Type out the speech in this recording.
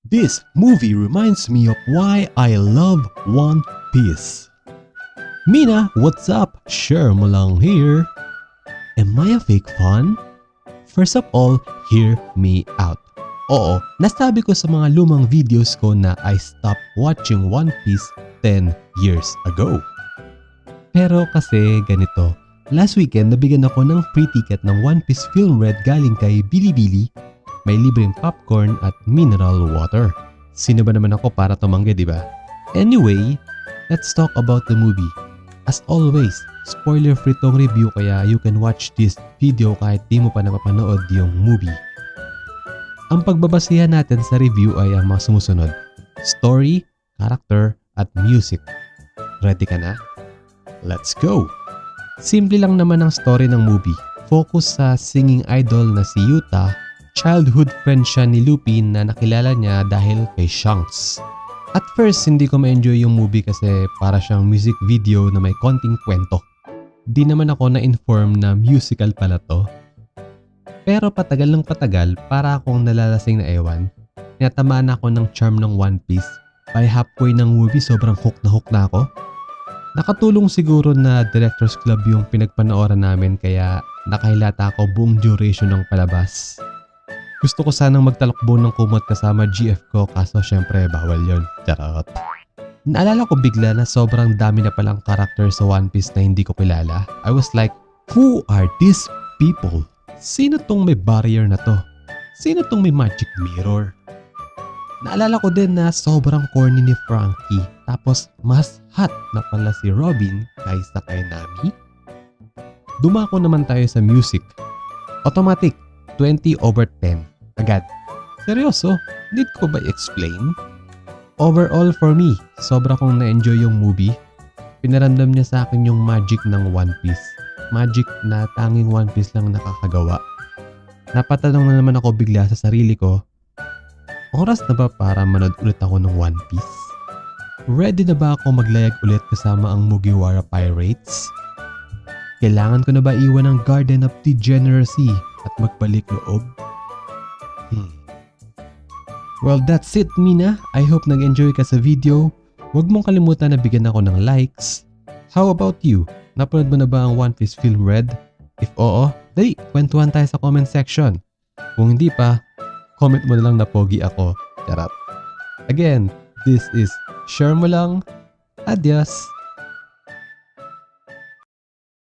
This movie reminds me of why I love One Piece. Mina, what's up? Share mo lang here. Am I a fake fan? First of all, hear me out. Oo, nasabi ko sa mga lumang videos ko na I stopped watching One Piece 10 years ago. Pero kasi ganito, last weekend nabigyan ako ng free ticket ng One Piece Film Red galing kay Bilibili. May libreng popcorn at mineral water. Sino ba naman ako para tumanggi, di ba? Anyway, let's talk about the movie. As always, spoiler-free tong review kaya you can watch this video kahit di mo pa napapanood yung movie. Ang pagbabasihan natin sa review ay ang mga sumusunod: story, character, at music. Ready ka na? Let's go! Simple lang naman ang story ng movie. Focus sa singing idol na si Yuta. Childhood friend siya ni Luffy na nakilala niya dahil kay Shanks. At first, hindi ko ma-enjoy yung movie kasi para siyang music video na may konting kwento. Di naman ako na-inform na musical pala to. Pero patagal ng patagal, para akong nalalasing na ewan, tinatamaan ako ng charm ng One Piece. By halfway ng movie, sobrang hook na ako. Nakatulong siguro na Directors Club yung pinagpanooran namin kaya nakahilata ako buong duration ng palabas. Gusto ko sanang magtalakbo ng kumot kasama GF ko kaso syempre bawal yon. Charot. Naalala ko bigla na sobrang dami na palang karakter sa One Piece na hindi ko kilala. I was like, who are these people? Sino tong may barrier na to? Sino tong may magic mirror? Naalala ko din na sobrang corny ni Frankie. Tapos mas hot na pala si Robin kaysa kay Nami. Dumako naman tayo sa music. Automatic, 20/10. Agad. Seryoso? Need ko ba i-explain? Overall for me, sobra kong na-enjoy yung movie. Pinaramdam niya sa akin yung magic ng One Piece. Magic na tanging One Piece lang nakakagawa. Napatanong na naman ako bigla sa sarili ko, oras na ba para manood ulit ako ng One Piece? Ready na ba ako maglayag ulit kasama ang Mugiwara Pirates? Kailangan ko na ba iwan ang Garden of Degeneracy at magbalik loob? Well, that's it, Mina. I hope nag-enjoy ka sa video. Huwag mong kalimutan na bigyan ako ng likes. How about you? Napanood mo na ba ang One Piece Film Red? If oo, dali, kwentuhan tayo sa comment section. Kung hindi pa, comment mo na lang na pogi ako. Charot. Again, this is Share Mo Lang. Adios!